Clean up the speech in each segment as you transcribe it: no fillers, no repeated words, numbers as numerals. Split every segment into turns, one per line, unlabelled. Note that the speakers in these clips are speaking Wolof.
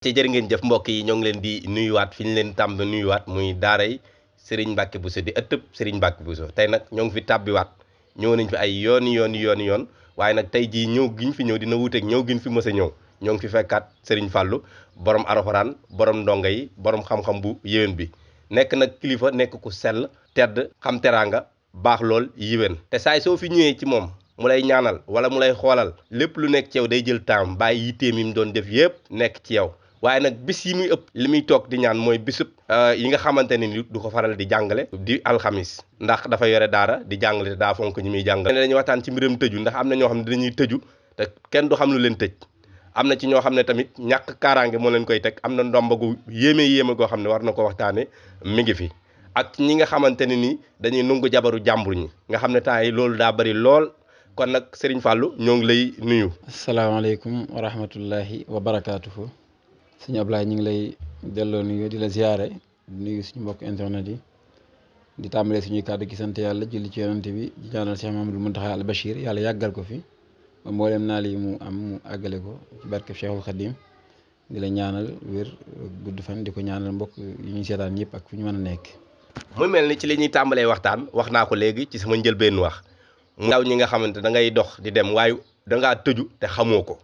ci jërë ngeen jëf mbokk yi ñoo ngi leen di nuyuwaat fi ñu leen tàmm nuyuwaat muy daaray Serigne Mbacke Bousso di ëttëb Serigne Mbacke Bousso tey nag ñoo ngi fi tàbbiwaat ñëw nañ fi ay yoon waaye nag tey jii ñëw giñ fi ñëw dina wuuteeg ñëw giñ fi mës a ñëw ñoo ngi fi fekkaat Serigne Fallou borom Alxuraan borom ndongo yi borom xam-xam bu yéwén bi nekk nag kilifa nekk ku sell tedd xam teraanga baax lool yéwén te saay soo fi ñëwee ci moom mu lay ñaanal wala mu lay xoolal lépp lu nekk ci yow day jël temps bàyyi yitteem yi mu doon def yépp nekk ci yow waaye nag bis yi muy ëpp li muy toog di ñaan mooy bisub yi nga xamante ne ni du ko faral di jàngale di alxamis ndax dafa yore daara di jàngale te daa fonk ñi muy jàngale dañuy waxtaan ci mbiram tëju ndax am na ñoo xam ne dañuy tëju te kenn du xam lu leen tëj am na ci ñoo xam ne tamit ñàkk kaaraange moo leen koy teg am na ndomba gu yéeme goo xam ne war na ko waxtaane mi ngi fi ak ñi nga xamante ne ni dañuy nungu jabaru jàmbur ñi nga xam ne temps yi loolu daa bari lool kon nag Serigne Fallou ñoo ngi lay nuyu.
asalaamaaleykum wa rahmatullahi wa barakaatuhu. sëñ Ablaye ñu ngi lay delloo nuyu di la ziyaare di nuyu suñu mbokk internet yi di tàmbalee suñuy kàddu gi sant yàlla julli ci yonante bi di ñaanal Cheikh Mamadou Mountakha al Bachir yàlla yàggal ko fi ba mboolem naal yi mu am mu àggale ko ci barke Cheikhul Khadim di la ñaanal wér gudd fan di ko ñaanal mbokk yi ñuy seetaan yëpp ak fu ñu mën a nekk.
muy mel ni ci li ñuy tàmbalee waxtaan wax naa ko léegi ci sama njëlbeen wax mu ndaw ñi nga xamante da ngay dox di dem waaye dangaa tëju te xamoo ko.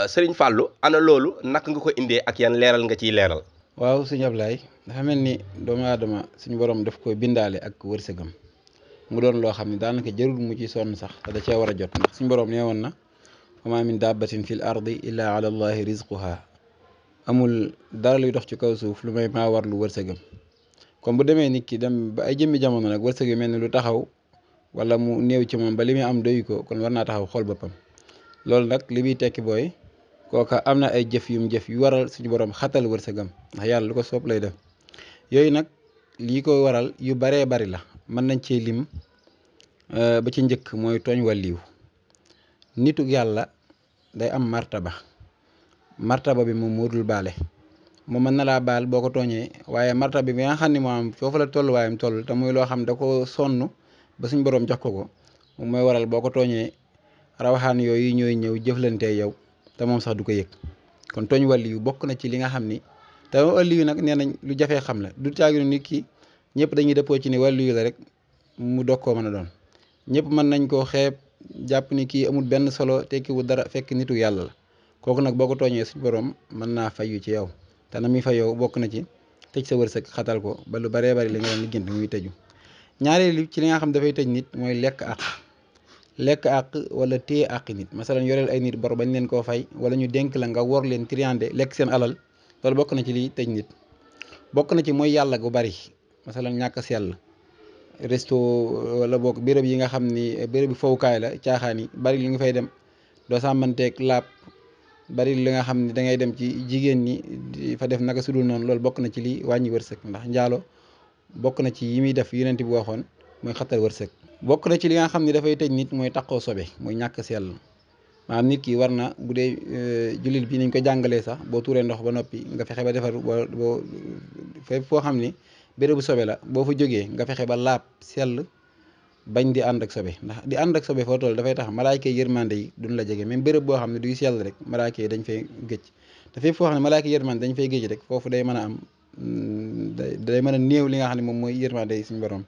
Serigne Fallou ana loolu naka nga ko indee ak yan leeral nga ciy leeral.
waaw sëñ Ablaye dafa mel ni doomu aadama suñu borom daf ko bindaale ak wërsëgam mu doon loo xam ne daanaka jarul mu ci sonn sax te da cee war a jot ndax suñu borom nee woon na wa ma min dabbatin fil ardi illa ala allahi rizquha amul dara luy dox ci kaw suuf lu may maa war lu wërsëgam kon bu demee nit ki dem ba ay jëmmi jamono nag wërsëg yi mel ni lu taxaw wala mu néew ci moom ba li muy am doyu ko kon war naa taxaw xool boppam loolu nag li muy tekki booy kooka am na ay jëf yu waral suñu borom xatal wërsëgam ndax yàlla lu ko soob lay def yooyu nag lii ko waral yu baree bari la mën nañ cee lim ba ci njëkk mooy tooñ wàlliw nitu yàlla day am martaba bi moom moo dul baale moom mën na laa baal boo ko tooñee waaye martaba bi nga xam ne moo am foofu la tolluwaayam toll te muy loo xam da ko sonn ba suñu borom jox ko moom mooy waral boo ko tooñee rawaxaan yooyu ñooy ñëw jëflantee yow te moom sax du ko yëg kon tooñ wàlli yu bokk na ci li nga xam ni te wàlli yu nag nee nañ lu jafee xam la du caaginu nit ki ñëpp dañuy dëppoo ci ni wàlli yu la rek mu dog koo mën a doon ñëpp mën nañ koo xeeb jàpp ni kii amul benn solo tekkiwul dara fekk nitu yàlla la kooku nag boo ko tooñee suñu borom mën naa fayu ci yow te na muy fa yow bokk na ci tëj sa wërsëg xatal ko ba lu baree bari li nga doon liggéeyante muy tëju ñaareelu ci li nga xam dafay tëj nit mooy lekk àq wala téye àq nit masalan yoreel ay nit bor bañ leen koo fay wala ñu dénk la nga wor leen triandé lekk seen alal loolu bokk na ci liy tëj nit bokk na ci mooy yàlla gu bari masalan ñàkk sell resto wala bokk béréb yi nga xam ni béréb bi fowukaay la caaxaan yi bari li nga fay dem doo sàmmanteeg laab bari li nga xam ni da ngay dem ci jigéen ñi di fa def naka sudul noonu loolu bokk na ci li wàññi wërsëg ndax njaalo bokk na ci yi muy def yonent bi waxoon mooy xatal wërsëg bokk na ci li nga xam ne dafay tëj nit mooy taqoo sobe mooy ñàkk sell maanaam nit ki war na bu dee jullit bi nañ ko jàngalee sax boo tuuree ndox ba noppi nga fexe ba defar boo fépp foo xam ni bérébu sobe la boo fa jógee nga fexe ba laab sell bañ di ànd ak sobe ndax di ànd ak sobe foo toll dafay tax malaayka yi yërmande yi duñ la jege même béréb boo xam ne duy sell rek malaayka yi dañ fay gëcc te fépp foo xam ne malaayka yi yërmande dañ fay gëcc rek foofu day mën a am day mën a néew li nga xam ne moom mooy yërmande yi suñu borom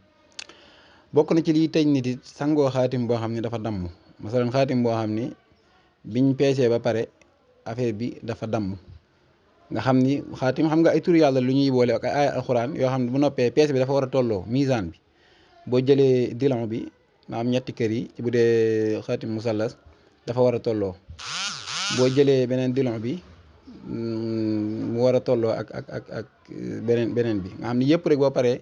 bokk na ci liy tëj nit it sangoo xaatim boo xam ne dafa damm masalan xaatim boo xam ni biñ peesee ba pare affaire bi dafa damm nga xam ni xaatim xam nga ay tur yàlla lu ñuy boole ak ay alxuraan yoo xam ne bu noppee peese bi dafa war a tolloo misaan bi boo jëlee dilon bi ma am ñetti kër yi ci bu dee xaatim musallas dafa war a tolloo boo jëlee beneen dilon bi mu war a tolloo ak beneen bi nga xam ni yëpp rek boo paree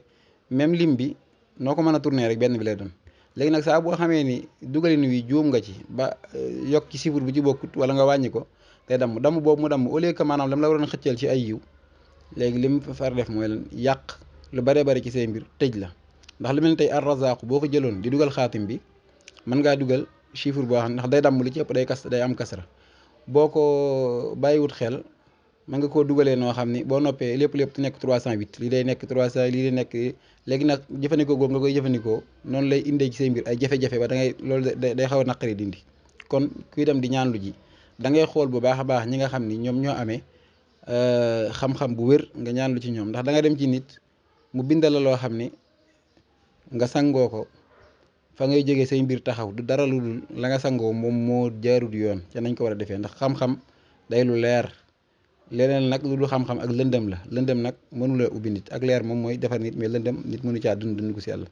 même lim bi noo ko mën a tourner rek benn bi lay doon léegi nag saa boo xamee ni dugalin wi juum nga ci ba yokk ci chiffre bu ci bokkut wala nga wàññi ko te damm boobu mu damm au lieu que maanaam lam la waroon xëccal ci ay yiw léegi lim far def mooy lan yàq lu baree bari ci say mbir tëj la ndax lu mel ni tey ar-Razaaq boo ko jëloon di dugal xaatim bi mën ngaa dugal chiffre boo xam ndax day damm lu ci ëpp day am kasra boo ko bàyyiwut xel mën nga koo dugalee noo xam ni boo noppee lépp nekk 308 lii day nekk 300 lii day nekk léegi nag jëfandikoo googu nga koy jëfandikoo noonu lay indee ci say mbir ay jafe-jafe ba da ngay loolu day xaw a naqari dindi kon kuy dem di ñaan lu ji da ngay xool bu baax a baax ñi nga xam ni ñoom ñoo amee xam-xam bu wér nga ñaan lu ci ñoom, ndax da nga dem ci nit mu bindal la loo xam ni nga sangoo ko fa ngay jógee say mbir taxaw du dara lu dul la nga sangoo moom moo jaarul yoon ca nañ ko war a defee, ndax xam-xam day lu leer. leneen nag lu dul xam-xam ak lëndëm la, lëndëm nag mënula ubbi nit, ak leer moom mooy defar nit, mais lëndëm nit mënu caa dund gu si yàlla.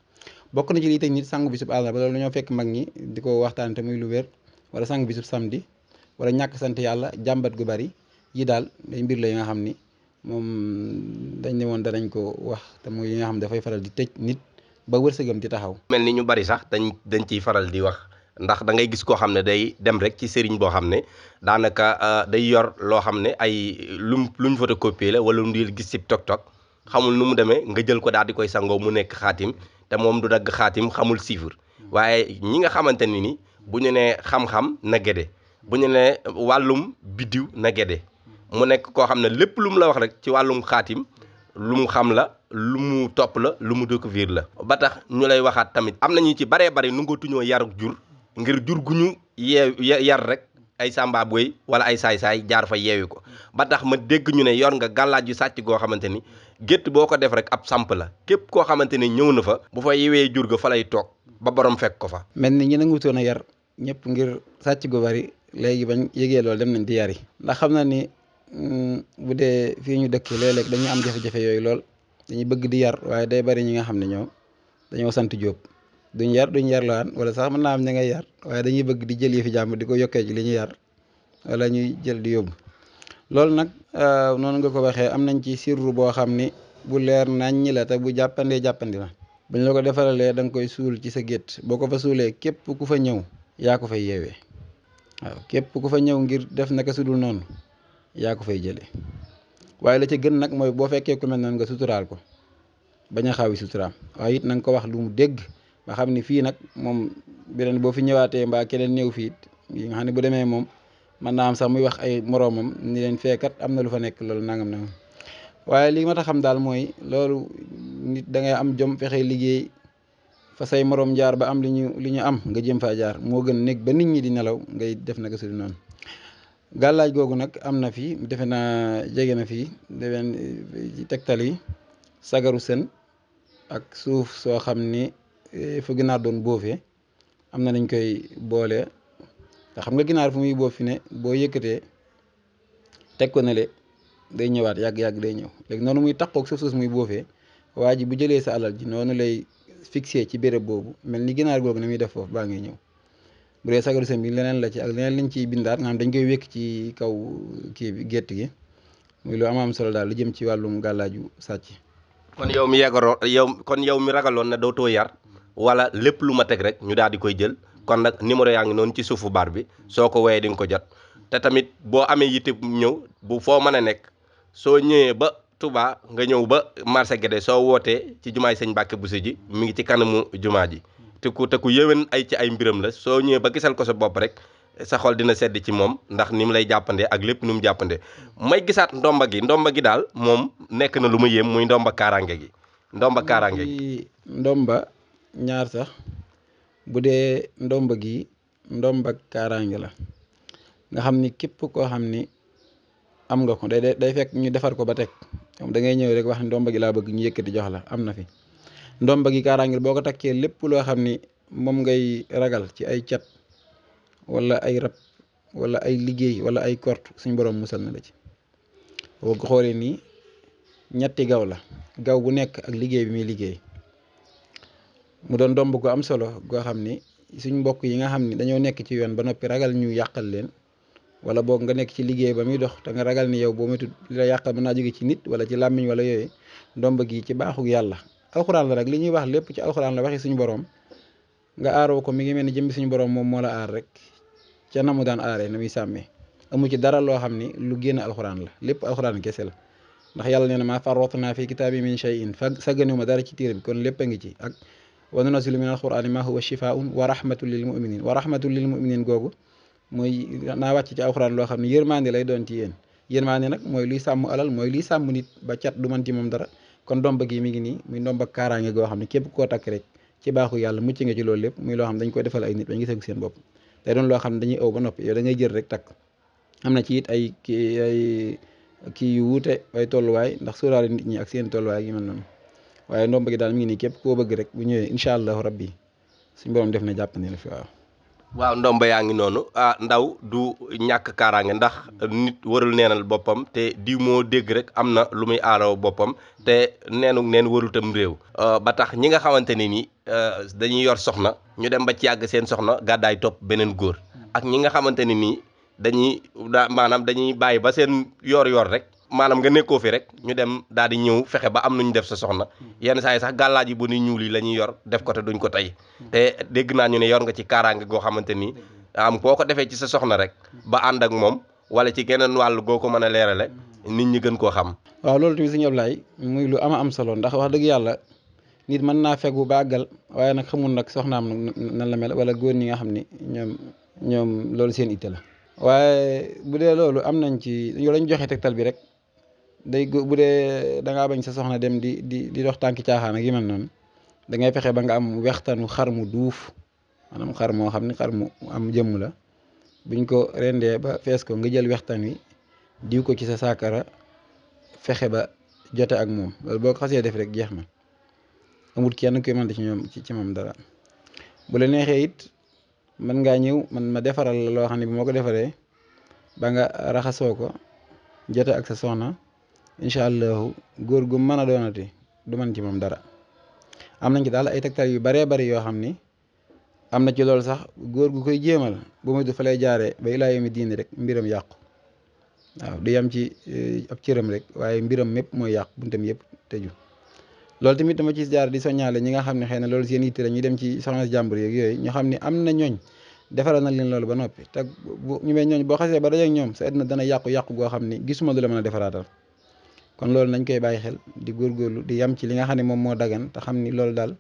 bokk na ci lii teg nit sangu bisub àllarba ba loolu dañoo fekk mag ñi di ko waxtaan te muy lu wér, wala sangu bisub samedi, wala ñàkk sant yàlla, jàmbat gu bari yi daal day mbir la yi nga xam ni moom dañ ne woon danañ ko wax te muy yi nga xam ne dafay faral di tëj nit ba wërsëgam di taxaw.
mel ni ñu bari sax dañ ciy faral di wax ndax da ngay gis koo xam ne day dem rek ci sëriñ boo xam ne daanaka day yor loo xam ne ay luñ photocopier la wala lu gis ci TikTok xamul nu mu demee nga jël ko daal di koy sangoo mu nekk xaatim te moom du dagg xaatim xamul chiffre. waaye ñi nga xamante ni bu ñu nee xam-xam na gede, bu ñu nee wàllum biddiw na gede, mu nekk koo xam ne lépp lu mu la wax rek ci wàllum xaatim lu mu xam la, lu mu topp la, lu mu découvrir la. ba tax ñu lay waxaat tamit am na ñu ci baree bari nu nga tuñoo yaruk jur ngir jur gu ñu yar rek ay sàmba boy wala ay saay-saay jaar fa yeewi ko. ba tax ma dégg ñu ne yor nga gàllaaj yu sàcc goo xamante ni gétt boo ko def rek ab samp la, képp koo xamante ni ñëw na fa bu fa yewee jur ga fa lay toog ba borom fekk ko fa.
mel ni ñi nangutoon a yar ñëpp ngir sàcc gu bari léegi bañ yëgee loolu dem nañ di yari, ndax xam na ni bu dee fii ñu dëkk léeg-léeg dañuy am jafe-jafe yooyu lool, dañuy bëgg di yar waaye day bari ñi nga xam ne ñoom dañoo sant Jóob duñ yar laan wala sax mën naa am ña ngay yar waaye dañuy bëgg di jël yëfi jàmm di ko yokkee ci li ñu yar wala ñuy jël di yóbbu. loolu nag noonu nga ko waxee am nañ ci sirru boo xam ni bu leer naññi la te bu jàppandi la. buñ la ko defaralee da nga koy suul ci sa gétt, boo ko fa suulee képp ku fa ñëw yaa ko fay yeewee. waaw képp ku fa ñëw ngir def naka sudul noonu yaa ko fay jëlee, waaye la ca gën nag mooy boo fekkee ku mel noonu nga suturaal ko bañ a xaawi suturaam, waaye it na nga ko wax lu mu dégg ba xam ni fii nag moom beneen boo fi ñëwaatee mbaa keneen ñëw fii yi nga xam ne bu demee moom mën naa am sax muy wax ay moroomam ni leen feekat am na lu fa nekk loolu nangam nangam. waaye li ma tax xam daal mooy loolu nit da ngay am jom fexe liggéey fa say moroom jaar ba am li ñu am nga jëm faa jaar moo gën nekk ba nit ñi di nelaw ngay def naka su noonu. gàllaaj googu nag am na fi defe naa jege na fii defen ci tegtal yi sagaru sën ak suuf soo xam ni fu ginaar doon boofee am na nañ koy boole, te xam nga ginaar fu muy boof fi ne boo yëkkatee teg ko ne le day ñëwaat yàgg-yàgg day ñëw léegi noonu muy taqoog suuf suuf muy boofee waa ji bu jëlee sa alal ji noonu lay fixé ci béréb boobu mel ni ginaar googu ni muy def foofu baa ngay ñëw. bu dee sagaru sën bi leneen la ci ak leneen lañ ciy bindaat nga xam dañ koy wékk ci kaw kii bi gétt gi muy lu am solo daal lu jëm ci wàllum gàllaaju sàcc.
kon yow mi ragaloon ne dootoo yar wala lépp lu ma teg rek ñu daal di koy jël, kon nag numéro yaa ngi noonu ci suufu bar bi soo ko woyee di nga ko jot. te tamit boo amee yitte ñëw bu foo mën a nekk soo ñëwee ba Touba nga ñëw ba marché Guédé soo wootee ci jumaay sëñ Mbàkke Buso ji mi ngi ci kanamu jumaa ji. te ku yéwén ci ay mbiram la soo ñëwee ba gisal ko sa bopp rek sa xol dina sedd ci moom ndax ni mu lay jàppandee ak lépp nu mu jàppandee. may gisaat ndomba gi daal moom nekk na lu ma yéem muy ndomba kaaraange gi.
ndomba ñaar sax bu dee ndomba gi ndomba kaaraange la nga xam ni képp koo xam ni am nga ko day fekk ñu defar ko ba teg moom da ngay ñëw rek wax ni ndomba gi laa bëgg ñu yëkkati jox la, am na fi. ndomba gi kaaraange boo ko takkee lépp loo xam ni moom ngay ragal ci ay cat wala ay rab wala ay liggéey wala ay kort suñ borom musal na la ci. boo ko xoolee nii ñetti gaw la, gaw bu nekk ak liggéey bi muy liggéey mu doon ndomb gu am solo goo xam ni suñ mbokk yi nga xam ni dañoo nekk ci yoon ba noppi ragal ñu yàqal leen, wala boog nga nekk ci liggéey ba muy dox te nga ragal ni yow boo métut li la yàqal mën naa jóge ci nit wala ci làmmiñ wala yooyu, ndomba gi ci baaxu yàlla alxuraan la rek li ñuy wax lépp ci alxuraan la waxi suñu borom nga aaroo ko mi ngi mel ni jëmbi suñu borom moom moo la aar rek ca na mu daan aaree na muy sàmmee, amu ci dara loo xam ni lu génn alxuraan la, lépp alxuraan kese la. ndax yàlla nee na maa farratnaa fi kitaabi min shay'in sagganiwuma dara ci téere bi kon lépp a ngi ci. ak wa nunazzilu min alqur'ani ma huwa shifaa'un wa rahmatun lil mu'minin, wa rahmatun lil mu'minin googu mooy naa wàcc ci alxuraan loo xam ne yërmande lay doon ci yéen. yërmande nag mooy luy sàmm alal, mooy luy sàmm nit ba cat du man ci moom dara. kon ndomba gi mi ngi nii muy ndomba kaaraange goo xam ne képp koo takk rek ci baaxu yàlla mucc nga ci loolu lépp, muy loo xam ne dañ koy defal ay nit bañ gisee seen bopp. day doon loo xam ne dañuy aw ba noppi yow da ngay jël rek takk. am na ci it ay kii yu wuute ay tolluwaay ndax sóoraale nit ñi ak seen tolluwaay yi mel noonu waaye ndomba gi daal mi ngi nii képp koo bëgg rek bu ñëwee incha allahu rabbi suñu borom def na jàpp ne la fi waaw.
waaw ndomba yaa ngi noonu ndaw du ñàkk kaaraange ndax nit warul neenal boppam te di moo dégg rek am na lu muy aaraw boppam te neen warul tam réew. ba tax ñi nga xamante ne ni dañuy yor soxna ñu dem ba ci yàgg seen soxna gàddaay topp beneen góor ak ñi nga xamante ne nii maanaam dañuy bàyyi ba seen yor-yor rek. maanaam nga nekkoo fi rek ñu dem daal di ñëw fexe ba am nu ñu def sa soxna yenn saa yi sax gàllaaj yi bu ni ñuul yi la ñuy yor def ko te duñ ko tey te dégg naa ñu ne yor nga ci kaaraange goo xamante ni boo ko defee ci sa soxna rek ba ànd ak moom wala ci geneen wàll goo ko mën a leerale nit ñi gën koo xam.
waaw loolu tamit sëñ Ablaye muy lu am solo ndax wax dëgg yàlla nit mën naa fegu ba àggal waaye nag xamul nag soxnaam nag nan la mel wala góor ñi nga xam ni ñoom loolu seen itte la. waaye bu dee loolu am nañ ci yow lañ joxe tegtal bi rek. bu dee da ngaa bañ sa soxna dem di dox tànki caaxaan ak yi mel noonu da ngay fexe ba nga am wextanu xar mu duuf maanaam xar moo xam ne xar mu am jëmm la buñ ko rendee ba fees ko nga jël wextan wi diw ko ci sa saakara fexe ba jote ak moom loolu boo ko xasee def rek jeex na amul kenn kuy mën ci ñoom ci moom dara bu la neexee it mën ngaa ñëw man ma defaral la loo xam ne bi moo ko defaree ba nga raxasoo ko jote ak sa soxna incha allahu góor gu mën a doonati du mën ci moom dara am nañ ci daal ay tegtal yu baree bari yoo xam ni am na ci loolu sax góor gu koy jéemal bu muy du fa lay jaaree ba ilaa yomi diini rek mbiram yàqu waaw du yam ci ab cëram rek waaye mbiram mépp mooy yàqu buntam yëpp tëju loolu tamit dama ci jaar di soññaale ñi nga xam ne xëy na loolu seen yitte la ñuy dem ci soxna si jàmbur yeeg yooyu ñu xam ne am na ñooñ defaral na leen loolu ba noppi te ñu may ñooñ boo xasee ba dajeek ñoom sa àddina dana yàqu goo xam ni gisuma lu la mën a defaraatal kon loolu nañ koy bàyyi xel di góorgóorlu di yam ci li nga xam ne moom moo dagan te xam ni loolu daal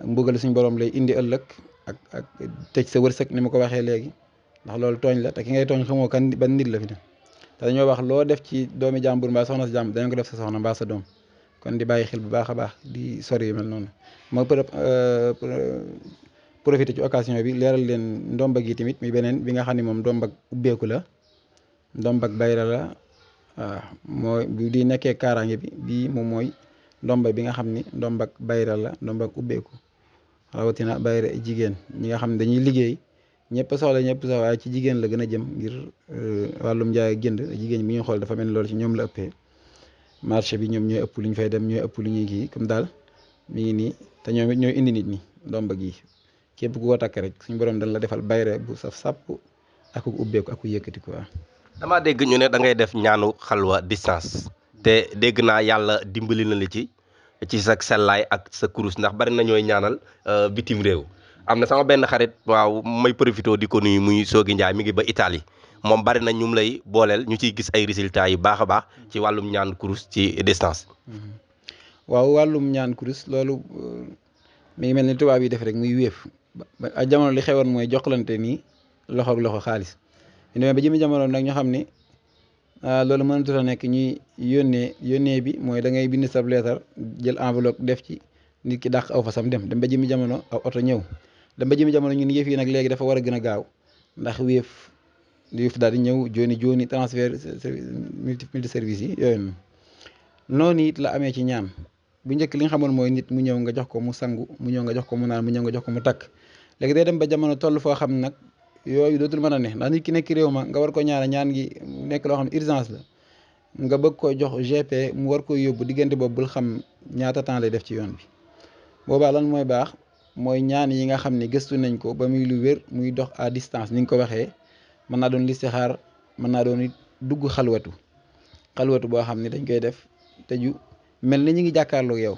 mbugal suñ borom lay indi ëllëg ak tëj sa wërsëg ni ma ko waxee léegi ndax loolu tooñ la te ki ngay tooñ xamoo kan ban nit la fi ne te dañoo wax loo def ci doomi jàmbur mbaa soxna si jàmbur dañoo ko def sa soxna mbaa sa doom kon di bàyyi xel bu baax a baax di sori yu mel noonu ma profité ci occasion bi leeral leen ndomba gi tamit mi beneen bi nga xam ne moom ndombag ubbeeku la ndombag bayra la waaw mooy bu di nekkee kaaraange bi bii moom mooy ndomba bi nga xam ni ndombag bayra la ndombag ubbeeku rawatina bayra jigéen ñi nga xam ne dañuy liggéey ñëpp soxla waaye ci jigéen la gën a jëm ngir wàllum njaay ak jënd jigéen bi ñu xool dafa mel ni loolu ci ñoom la ëppee marché bi ñoom ñooy ëpp lu ñu fay dem ñooy ëpp lu ñuy kii comme daal mi ngi nii te ñoom it ñooy indi nit ñi ndomba gi képp ku ko takk rek suñu borom dañ la defal bayre bu saf sàpp ak ubbeeku ak yëkkati ko
damaa dégg ñu ne da ngay def ñaanu xalwa distance te dégg naa yàlla dimbali na la ci sa sellaay ak sa kurus ndax bari na ñooy ñaanal bitim réew am na sama benn xarit waaw may profité di ko nuyu muy Soogi Njaay mi ngi ba Italie moom bari na ñu lay booleel ñu ciy gis ay résultats yu baax a baax ci wàllum ñaan kurus ci distance.
waaw wàllum ñaan kurus loolu mi ngi mel ni tubaab yi def rek muy wéef ba jamono li xewoon mooy joxlante nii loxo ak loxo xaalis ñu demee ba jëmi jamono nag ñu xam ni loolu mënatul a nekk ñuy yónnee bi mooy da ngay bind sab leetar jël enveloppe def ci nit ki dàq aw fasam dem ba jëmi jamono aw oto ñëw dem ba jëmi jamono ñun yëf yi nag léegi dafa war a gën a gaaw ndax wéef daal di ñëw jooni transfert multi service yi yooyu noonu it la amee ci ñaan bu njëkk li nga xamoon mooy nit mu ñëw nga jox ko mu sangu mu ñëw nga jox ko mu naan mu ñëw nga jox ko mu takk léegi day dem ba jamono toll foo xam nag yooyu dootul mën a ne ndax nit ki nekk réew ma nga war ko ñaan gi nekk loo xam ne urgence la nga bëgg ko jox GP mu war koy yóbbu diggante boobu bul xam ñaata temps lay def ci yoon bi boobaa lan mooy baax mooy ñaan yi nga xam ne gëstu nañ ko ba muy lu wér muy dox à distance ni nga ko waxee mën naa doon listixaar mën naa doon dugg xalwatu boo xam ne dañ koy def tëju mel ni ñu ngi jàkkaarloog yow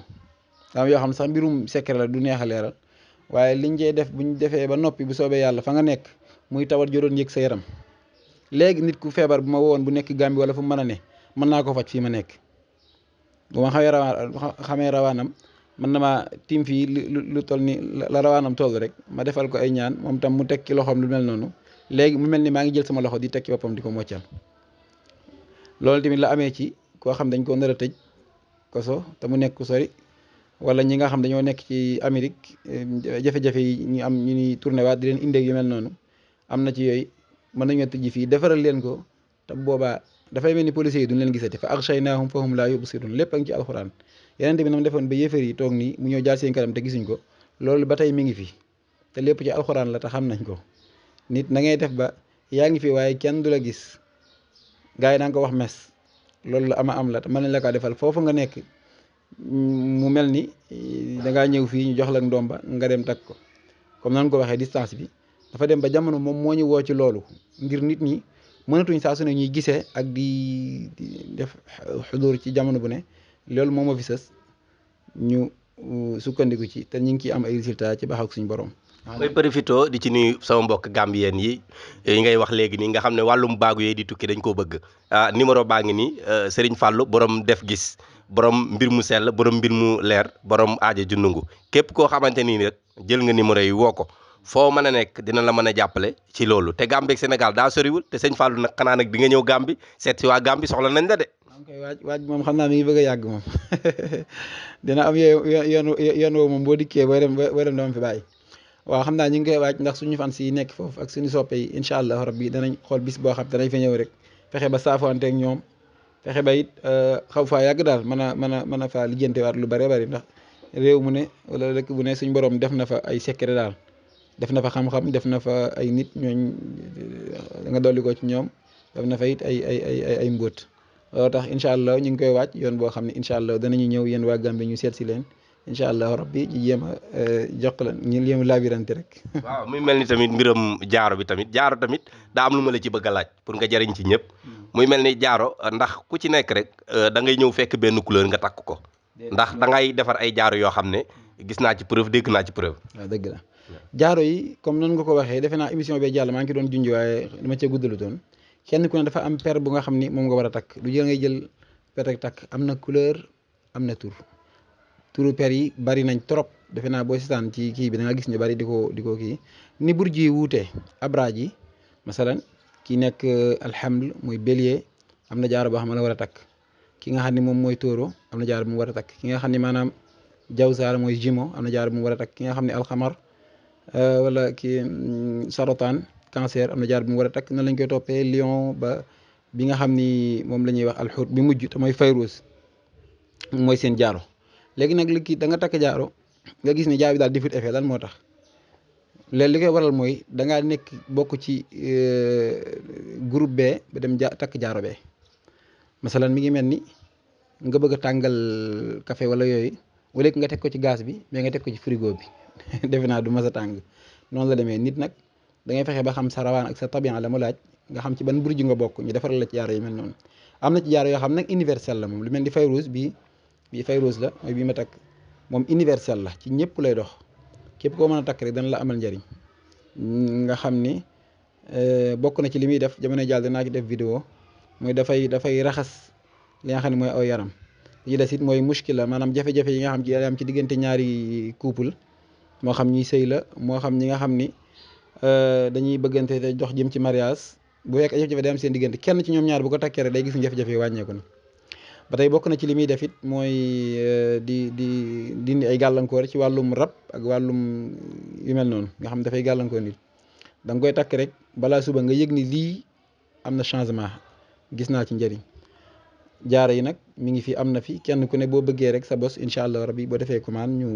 am yoo xam ne sax mbirum secret la du neex a leeral waaye liñ cey def buñ defee ba noppi bu soobee yàlla fa nga nekk muy tawat joo doon yëg sa yaram léegi nit ku feebar bu ma wowoon bu nekk Gàmbi wala fu mu mën a ne mën naa ko faj fii ma nekk bu ma xamee rawaanam mën na maa tiim fii lu toll ni la rawaanam toll rek ma defal ko ay ñaan moom tam mu teg ci loxoom lu mel noonu léegi mu mel ni maa ngi jël sama loxo di teg ci boppam di ko moccal loolu tamit la amee ci koo xam dañ ko nar a tëj koso te mu nekk ku sori wala ñi nga xam dañoo nekk ci Amérique jafe-jafe yi ñu am ñu ni tourné waat di leen indee yu mel noonu am na ci yooyu mën nañoo tëj fii defaral leen ko te boobaa dafay mel ni policiers yi duñ leen gisati fa aghshaynahum fa hum laa yubsirun lépp a ngi ci alxuraan yeneen bi nam defoon ba yéefar yi toog nii mu ñëw jaar seen kanam te gisuñ ko loolu ba tey mi ngi fi te lépp ci alxuraan la te xam nañ ko nit na ngay def ba yaa ngi fi waaye kenn du la gis gars yi naa ko wax mes loolu la ama am la te mën nañ la kaa defal foofu nga nekk mu mel ni dangaa ñëw fii ñu jox la ndomba nga dem takk ko comme nan ko waxee distance bi dafa dem ba jamono moom moo ñu woo ci loolu ngir nit ñi mënatuñ saa su ne ñuy gisee ak di def xudur ci jamono bu ne loolu moom moo fi sës ñu sukkandiku ci te ñu ngi ciy am ay résultats ci baax ak suñu borom.
mooy profito di ci nuyu sama mbokk gambien yi ngay wax léegi nii nga xam ne wàllum baagu yee di tukki dañ koo bëgg numéro baa ngi nii Serigne Fallou borom def gis borom mbir mu sell borom mbir mu leer borom aaja junnungu képp koo xamante nii rek jël nga numéro yi woo ko foo mën a nekk dina la mën a jàppale ci loolu te Gambie ak Sénégal daa soriwul te sëñ Fallou nag xanaa nag di nga ñëw Gambie seet si waa Gambie soxla nañ la de.
maa ngi koy waaj moom xam naa mi ngi bëgg a yàgg moom dina am yoon woo moom boo dikkee booy dem dama fi bàyyi waaw xam naa ñu ngi koy waaj ndax suñu fans yi nekk foofu ak suñu soppe yi incha allah rabbi danañ xool bis boo xam danañ fa ñëw rek fexe ba saafoante ak ñoom fexe ba it xaw faa yàgg daal mën a faa lijjantewaat lu bare bari ndax réew mu ne wala dëkk bu ne suñ borom def na fa ay secret daal def na fa xam-xam def na fa ay nit ñooñ nga dolli ko ci ñoom def na fa it ay mbóot loolu tax incha allah ñu ngi koy waaj yoon boo xam ne incha allah danañu ñëw yéen waa Gambie ñu seet si leen incha allah rabbi ci jéem a jox la ñu jéem a labirante rek.
waaw muy mel ni tamit mbiram jaaro bi tamit jaaro tamit daa am lu ma la ci bëgg a laaj pour nga jariñ ci ñëpp muy mel ni jaaro ndax ku ci nekk rek da ngay ñëw fekk benn couleur nga takk ko ndax da ngay defar ay jaaro yoo xam ne gis naa ci preuve dégg naa ci preuve.
waaw dëgg la jaaro yi comme noonu nga ko waxee defe naa émission bee jàll maa ngi doon junj waaye dama cee guddalu doon kenn ku ne dafa am per bu nga xam ni moom nga war a takk du jël ngay jël per rek takk am na couleur am na tur turu per yi bari nañ trop defe naa booy seetaan ci kii bi da nga gis ñu bari di ko kii ni burji yi wuutee abraaj yi masalan ki nekk alhamd muy bélier am na jaaro boo xam ne la war a takk ki nga xam ne moom mooy tóoro am na jaaro bu mu war a takk ki nga xam ne maanaam jawsaar mooy jumeau am na jaaro bu mu war a takk ki nga xam ne alxamar wala ki sarotaan cancer am na jaar bi mu war a takk na lañ koy toppee lion ba bi nga xam ni moom la ñuy wax alxut bi mujj te mooy fayrus mooy seen jaaro léegi nag li kii da nga takk jaaro nga gis ni jaaro bi daal defut effet lan moo tax léegi li koy waral mooy da ngaa nekk bokk ci groupe B ba dem takk jaaro bee masalan mi ngi mel ni nga bëgg a tàngal café wala yooyu wala nga teg ko ci gaz bi mais nga teg ko ci frigo bi defe naa du mas a tàng noonu la demee nit nag da ngay fexe ba xam sa rawaan ak sa tabian la mu laaj nga xam ci ban burju nga bokk ñu defaral la ci jaaro yi mel noonu am na ci jaaro yoo xam nag universel la moom lu mel ni Fayrouz bii Fayrouz la mooy bii ma takk moom universel la ci ñëpp lay dox képp koo mën a takk rek dana la amal njariñ nga xam ni bokk na ci li muy def jamono jàll dinaa ci def vidéo mooy dafay raxas li nga xam ne mooy aw yaram li ci des it mooy muskila maanaam jafe-jafe yi nga xam ci am ci diggante ñaari couple moo xam ñi sëy la moo xam ñi nga xam ni dañuy bëggante te dox jëm ci mariage bu fekk jafe-jafe day am seen diggante kenn ci ñoom ñaar bu ko takkee rek day gis jafe-jafe yi wàññeeku na ba tey bokk na ci li muy def it mooy di dindi ay gàllankoor ci wàllum rab ak wàllum yu mel noonu nga xam dafay gàllankoor nit da nga koy takk rek balaa suba nga yëg ni lii am na changement gis naa ci njëriñ jaaro yi nag mi ngi fi am na fi kenn ku ne boo bëggee rek sa bos incha allah rabbi boo defee commande ñu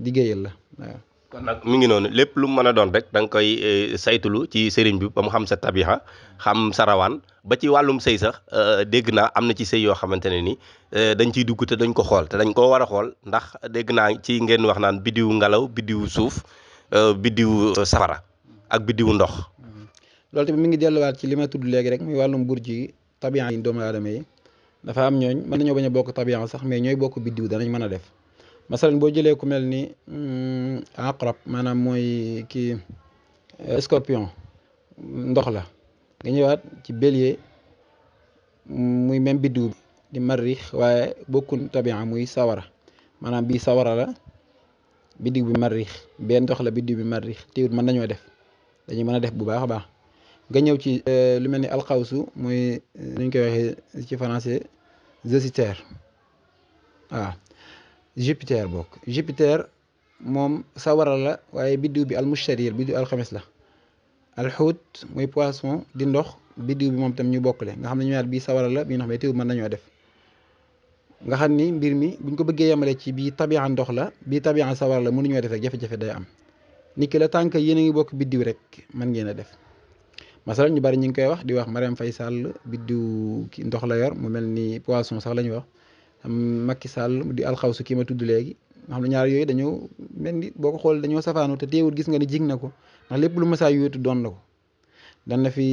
liggéeyal la waaw.
kon nag mi ngi noonu lépp lu mu mën a doon rek da nga koy saytulu ci sëriñ bi ba mu xam sa tabixa xam sa rawaan ba ci wàllum sëy sax dégg naa am na ci sëy yoo xamante ne ni dañ ciy dugg te dañ ko xool te dañ koo war a xool ndax dégg naa ci ngeen wax naan biddiwu ngelaw biddiwu suuf biddiwu safara ak biddiwu ndox.
loolu tamit mi ngi delluwaat ci li ma tudd léegi rek muy wàllum burji yi tabian yi doomu aadama yi dafa am ñooñ mën nañoo bañ a bokk tabian sax mais ñooy bokk biddiw danañ mën a def masalan boo jëlee ku mel ni aqrab maanaam mooy kii scorpion ndox la nga ñëwaat ci bélier muy même biddiw bi di marix waaye bokkun tabian muy sawara maanaam bii sawara la biddiw bi marix bee ndox la biddiw bi marix téewut mën nañoo def dañuy mën a def bu baax a baax nga ñëw ci lu mel ni alxawsu mooy nuñ koy waxee ci français Jupiter waaw Jupiter bokk Jupiter moom sawara la waaye biddiw bi almushtarir biddiw alxames la alxuut mooy poisson di ndox biddiw bi moom tam ñu bokkle nga xam ne ñu ñaar bii sawara la bii nga xam ne teew mën nañoo def nga xam ni mbir mi buñ ko bëggee yemale ci bii tabian ndox la bii tabian sawara la mënuñoo def rek jafe-jafe day am nit ki la tànk yéen a ngi bokk biddiw rek mën ngeen a def masalan ñu bari ñu ngi koy wax di wax Marième Faye Sall biddiw ki ndox la yor mu mel ni poisson sax la ñuy wax am Macky Sall di alxawsu kii ma tudd léegi nga xam ne ñaar yooyu dañoo mel ni boo ko xool dañoo safaanu te teewul gis nga ni jig na ko ndax lépp lu mësaa yóotu doon na ko dan na fi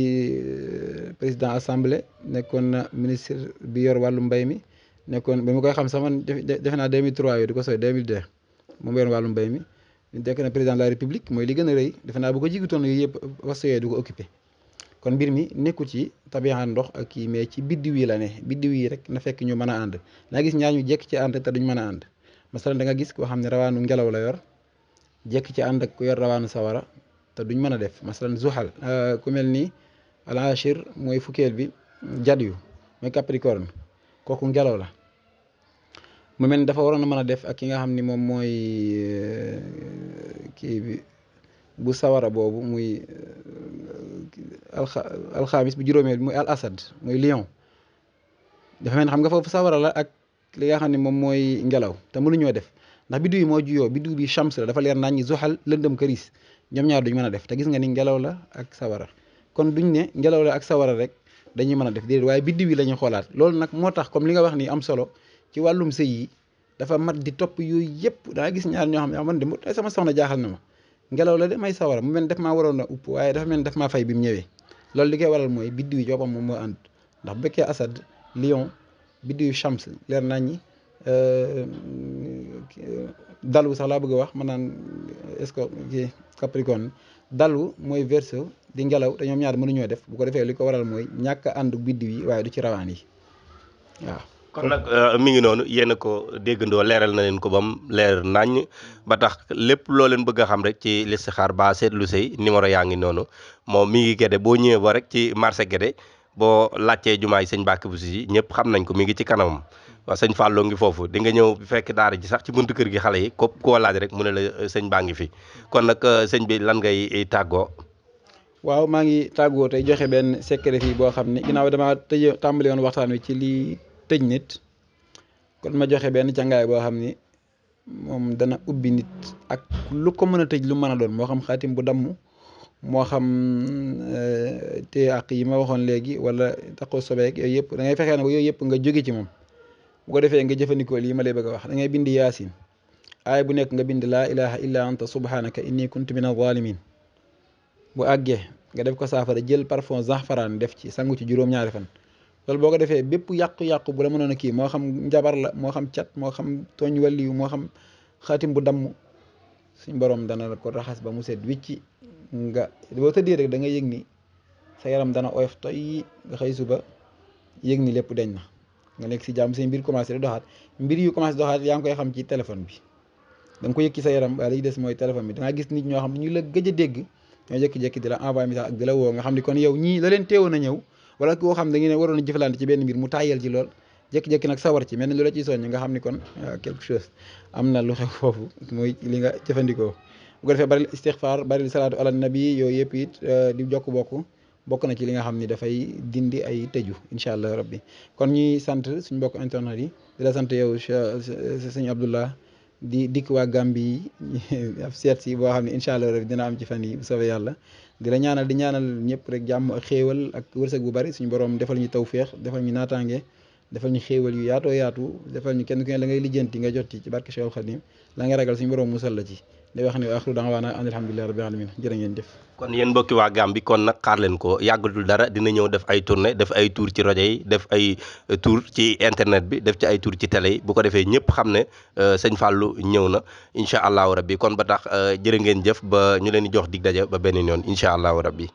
président assemblée nekkoon na ministre bi yor wàllu mbay mi nekkoon ba mu koy xam sax man defe naa 2003 yooyu di ko sooy 2002 moom yor wàllu mbay mi nekk na président de la république mooy li gën a rëy defe naa bu ko jigutoon yooyu yëpp waste yooyu du ko occupé kon mbir mi nekku ci tabiaan ndox ak kii mais ci biddiw yi la ne biddiw yi rek na fekk ñu mën a ànd da nga gis ñaar ñu jekk ci ànd te duñ mën a ànd masalan da nga gis koo xam ne rawaanu ngelaw la yor jekk ci ànd ak ku yor rawaanu sawara te duñ mën a def masalan zuxal ku mel ni al ashir mooy fukkeel bi jadyu mooy capricorne kooku ngelaw la mu mel ni dafa waroon a mën a def ak ki nga xam ni moom mooy kii bi bu sawara boobu muy alxamis bu juróomeel bi muy al asad muy lion dafa mel ni xam nga foofu sawara la ak li nga xam ne moom mooy ngelaw te mënuñoo def ndax biddiw yi moo juyoo biddiw bi shams la dafa leer nañ ñi zuxal lëndëm këris ñoom ñaar duñ mën a def te gis nga ni ngelaw la ak sawara kon duñ ne ngelaw la ak sawara rek dañuy mën a def déedéet waaye biddiw yi la ñuy xoolaat loolu nag moo tax comme li nga wax ni am solo ci wàllum sëy yi dafa mat di topp yooyu yëpp daa gis ñaar ñoo xam ne man de sama soxna jaaxal na ma ngelaw la de may sawara mu mel ni daf maa waroon a upp waaye dafa mel ni daf maa fay bi mu ñëwee loolu li koy waral mooy biddiw yi joppam moom moo ànd ndax bu fekkee asad lion biddiw shams leer nañ ñi dalu sax laa bëgg a wax ma naan est-ce que kii capricorne dalu mooy verseau di ngelaw te ñoom ñaar mënuñoo def bu ko defee li ko waral mooy ñàkk a ànd biddiw yi waaye du ci rawaan yi waaw
kon nag mi ngi noonu yéen a ko déggandoo leeral na leen ko bam leer naññ ba tax lépp loo leen bëgg a xam rek ci listixaar ba seetlu sëy numéro yaa ngi noonu moom mi ngi Gédé boo ñëwee ba rek ci marché Gédé boo laajtee jumaay sëñ Mbàkke Buso yi ñëpp xam nañ ko mi ngi ci kanamam waaw sëñ Fallou ngi foofu di nga ñëw fekk daara ji sax ci buntu kër gi xale yi ko koo laaj rek mu ne la sëñ baa ngi fi kon nag sëñ bi lan ngay tàggoo.
waaw maa ngi tàggoo tey joxe benn secret fii boo xam ne ginnaaw damaa tàmbali woon waxtaan wi ci lii tëj nit kon ma joxe benn càngaay boo xam ni moom dana ubbi nit ak lu ko mën a tëj lu mën a doon moo xam xaatim bu damm moo xam te ak yi ma waxoon léegi wala taxaw sobeek yooyu yëpp da ngay fexee ne ko yooyu yëpp nga jóge ci moom bu ko defee nga jëfandikoo lii ma lay bëgg a wax da ngay bind yaasin aay bu nekk nga bind laa ilaha illa anta subhanaka inni kuntu min az-zalimin bu àggee nga def ko saafara jël parfum zafaraan def ci sangu ci juróom-ñaari fan loolu boo ko defee bépp yàqu-yàqu bu la mënoon a kii moo xam njabar la moo xam cat moo xam tooñ waliyu moo xam xaatim bu damm suñ borom dana la ko raxas ba mu set wicci nga boo tëddee rek da nga yëg ni sa yaram dana oyof toy nga xëy suba yëg ni lépp deñ na nga nekk si jàmm say mbir commencé di doxaat mbir yu commencé doxaat yaa ngi koy xam ci téléphone bi da nga ko yëg ci sa yaram waaye li des mooy téléphone bi da nga gis nit ñoo xam ne ñu la gëj a dégg ñoo jékki-jékki di la envoyé message ak di la woo nga xam ni kon yow ñii la leen teewoon a ñëw wala koo xam da ngeen waroon a jëfalante ci benn mbir mu tàyyel ci lool jékki-jékki nag sawar ci mel ni lu la ciy soññ nga xam ni kon quelque chose am na lu xew foofu mooy li nga jëfandikoo bu ko defee bari istixfaar bari salaatu ala nabi yooyu yëpp it di jokk bokk na ci li nga xam ni dafay dindi ay tëju incha allah rabbi kon ñuy sant suñ mbokk internet yi di la sant yow sëñ Abdullah di dikk waa Gambie yi ab seet si boo xam ne incha allah rabbi dina am ci fan yi bu soobee yàlla di la ñaanal di ñaanal ñëpp rek jàmm ak xéewal ak wërsëg bu bari suñu borom defal ñu tawféex defal ñu naataange defal ñu xéewal yu yaatoo yaatu defal ñu kenn ku ne la ngay lijjanti nga jot ci barke Cheikhul Khadim la nga ragal suñu borom musal la ci day wax ne axiru da'waana an alhamdulillahi rabbil alamin jërë ngeen jëf.
kon yéen mbokki waa Gambie kon nag xaar leen ko yàggatul dara dina ñëw def ay tournée def ay tour ci rajo yi def ay tour ci internet bi def ci ay tour ci télé yi bu ko defee ñëpp xam ne sëñ Fallou ñëw na incha allahu rabbi kon ba tax jërë ngeen jëf ba ñu leen di jox dig daje ba beneen yoon incha allahu rabbi